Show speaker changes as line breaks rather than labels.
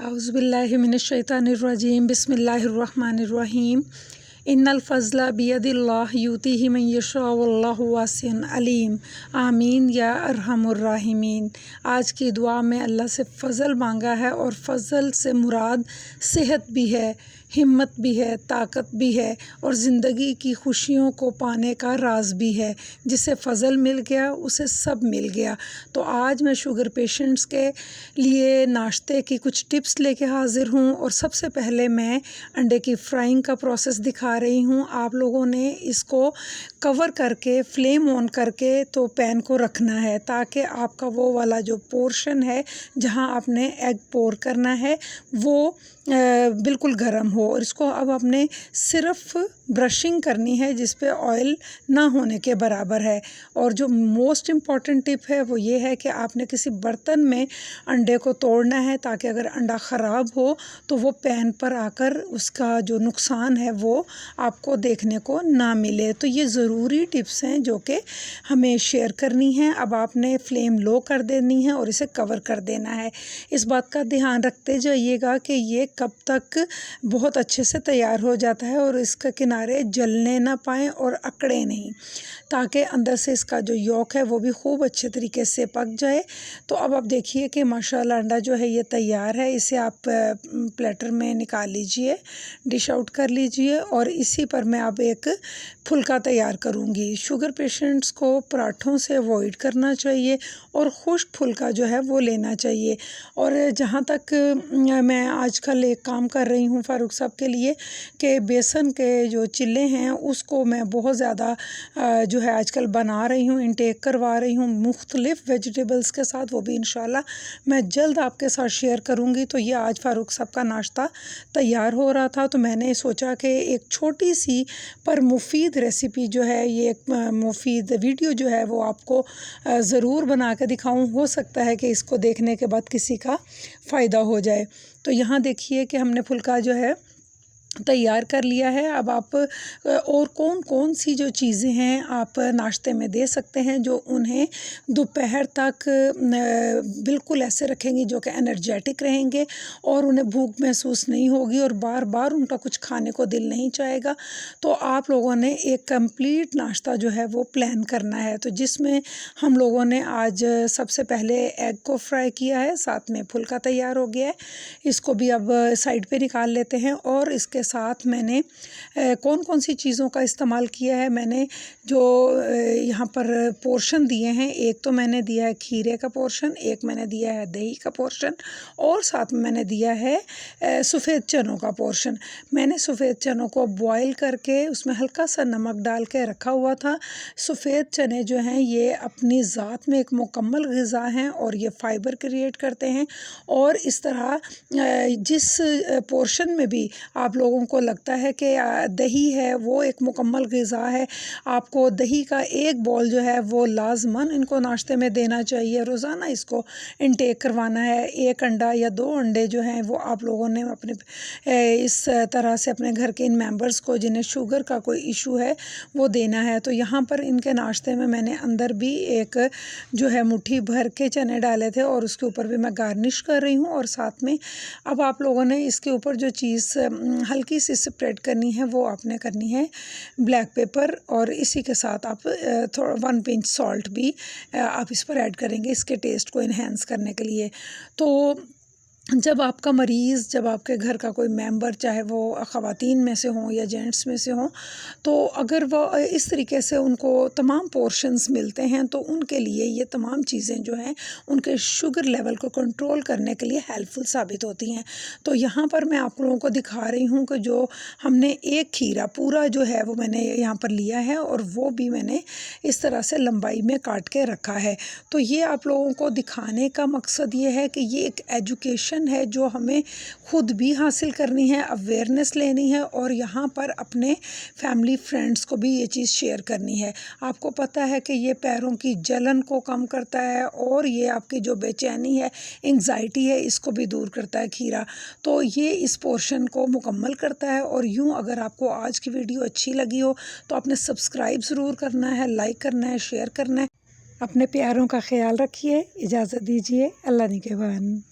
औज़ुबिल्लाहि मिनश्शैतानिर्रजीम बिस्मिल्लाहिर्रहमानिर्रहीम इन्नल फ़ज़्ला बियदिल्लाह युतीहि मन यशा वल्लाहु वासिउन अलीम आमीन या अरहमुर राहिमीन। आज की दुआ में अल्लाह से फ़ज़ल मांगा है और फ़ज़ल से मुराद सेहत भी है, हिम्मत भी है, ताकत भी है और ज़िंदगी की खुशियों को पाने का राज भी है। जिसे फ़ज़ल मिल गया उसे सब मिल गया। तो आज मैं शुगर पेशेंट्स के लिए नाश्ते की कुछ टिप्स लेके हाज़िर हूँ और सबसे पहले मैं अंडे की फ्राइंग का प्रोसेस दिखा रही हूँ। आप लोगों ने इसको कवर करके फ्लेम ऑन करके तो पैन को रखना है ताकि आपका वो वाला जो पोर्शन है जहाँ आपने एग पोर करना है वो बिल्कुल गर्म हो। और इसको अब आपने सिर्फ ब्रशिंग करनी है जिस पे ऑयल ना होने के बराबर है। और जो मोस्ट इम्पॉर्टेंट टिप है वो ये है कि आपने किसी बर्तन में अंडे को तोड़ना है ताकि अगर अंडा ख़राब हो तो वो पैन पर आकर उसका जो नुकसान है वो आपको देखने को ना मिले। तो ये ज़रूरी टिप्स हैं जो कि हमें शेयर करनी है। अब आपने फ्लेम लो कर देनी है और इसे कवर कर देना है। इस बात का ध्यान रखते जाइएगा कि ये कब तक बहुत अच्छे से तैयार हो जाता है और इसके किनारे जलने ना पाएँ और अकड़े नहीं, ताकि अंदर से इसका जो यॉक है वो भी खूब अच्छे तरीके से पक जाए। तो अब आप देखिए कि माशाल्लाह अंडा जो है ये तैयार है। इसे आप प्लेटर में निकाल लीजिए, डिश आउट कर लीजिए और इसी पर मैं अब एक फुल्का तैयार करूँगी। शुगर पेशेंट्स को पराठों से अवॉइड करना चाहिए और खुश्क फुल्का जो है वो लेना चाहिए। और जहाँ तक मैं आजकल एक काम कर रही हूँ फ़ारूक साहब के लिए कि बेसन के जो चिल्ले हैं उसको मैं बहुत ज़्यादा जो है आजकल बना रही हूँ, इनटेक करवा रही हूँ मुख्तलिफ़ वेजिटेबल्स के साथ। वो भी इंशाल्लाह मैं जल्द आपके साथ शेयर करूँगी। तो ये आज फ़ारूक साहब का नाश्ता तैयार हो रहा था तो मैंने सोचा कि एक छोटी सी पर मुफीद रेसिपी जो है, ये एक मुफीद वीडियो जो है वो आपको ज़रूर बना के दिखाऊँ। हो सकता है कि इसको देखने के बाद किसी का फ़ायदा हो जाए। तो यहाँ देखिए कि हमने फुल्का जो है तैयार कर लिया है। अब आप और कौन कौन सी जो चीज़ें हैं आप नाश्ते में दे सकते हैं जो उन्हें दोपहर तक बिल्कुल ऐसे रखेंगी जो कि एनर्जेटिक रहेंगे और उन्हें भूख महसूस नहीं होगी और बार बार उनका कुछ खाने को दिल नहीं चाहेगा। तो आप लोगों ने एक कंप्लीट नाश्ता जो है वो प्लान करना है। तो जिसमें हम लोगों ने आज सबसे पहले एग को फ्राई किया है, साथ में फुल्का तैयार हो गया है। इसको भी अब साइड पे निकाल लेते हैं। और इसके साथ मैंने कौन कौन सी चीज़ों का इस्तेमाल किया है, मैंने जो यहाँ पर पोर्शन दिए हैं, एक तो मैंने दिया है खीरे का पोर्शन, एक मैंने दिया है दही का पोर्शन और साथ में मैंने दिया है सफ़ेद चनों का पोर्शन। मैंने सफ़ेद चनों को बॉईल करके उसमें हल्का सा नमक डाल के रखा हुआ था। सफ़ेद चने जो हैं ये अपनी ज़ात में एक मुकम्मल ग़िज़ा हैं और ये फ़ाइबर क्रिएट करते हैं। और इस तरह जिस पोर्शन में भी आप लोगों को लगता है कि दही है वो एक मुकम्मल ग़िज़ा है, आपको दही का एक बॉल जो है वो लाज़मन इनको नाश्ते में देना चाहिए। रोज़ाना इसको इनटेक करवाना है। एक अंडा या 2 अंडे जो हैं वो आप लोगों ने अपने इस तरह से अपने घर के इन मेंबर्स को जिन्हें शुगर का कोई इशू है वो देना है। तो यहाँ पर इनके नाश्ते में मैंने अंदर भी एक जो है मुट्ठी भर के चने डाले थे और उसके ऊपर भी मैं गार्निश कर रही हूँ। और साथ में अब आप लोगों ने इसके ऊपर जो चीज़ हल्की सी स्प्रेड करनी है वो आपने करनी है ब्लैक पेपर और इसी के साथ आप थोड़ा 1 पिंच सॉल्ट भी आप इस पर ऐड करेंगे इसके टेस्ट को इन्हेंस करने के लिए। तो जब आपका मरीज़, जब आपके घर का कोई मेंबर, चाहे वो ख़वातीन में से हों या जेंट्स में से हों, तो अगर वो इस तरीके से उनको तमाम पोर्शंस मिलते हैं तो उनके लिए ये तमाम चीज़ें जो हैं उनके शुगर लेवल को कंट्रोल करने के लिए हेल्पफुल साबित होती हैं। तो यहाँ पर मैं आप लोगों को दिखा रही हूँ कि जो हमने एक खीरा पूरा जो है वो मैंने यहाँ पर लिया है और वो भी मैंने इस तरह से लंबाई में काट के रखा है। तो ये आप लोगों को दिखाने का मकसद ये है कि ये एक एजुकेशन है जो हमें खुद भी हासिल करनी है, अवेयरनेस लेनी है और यहाँ पर अपने फैमिली फ्रेंड्स को भी ये चीज़ शेयर करनी है। आपको पता है कि ये पैरों की जलन को कम करता है और ये आपकी जो बेचैनी है, एंग्जाइटी है, इसको भी दूर करता है खीरा। तो ये इस पोर्शन को मुकम्मल करता है। और यूँ अगर आपको आज की वीडियो अच्छी लगी हो तो आपने सब्सक्राइब ज़रूर करना है, लाइक करना है, शेयर करना है। अपने प्यारों का ख्याल रखिए। इजाज़त दीजिए। अल्लाह निगहबान।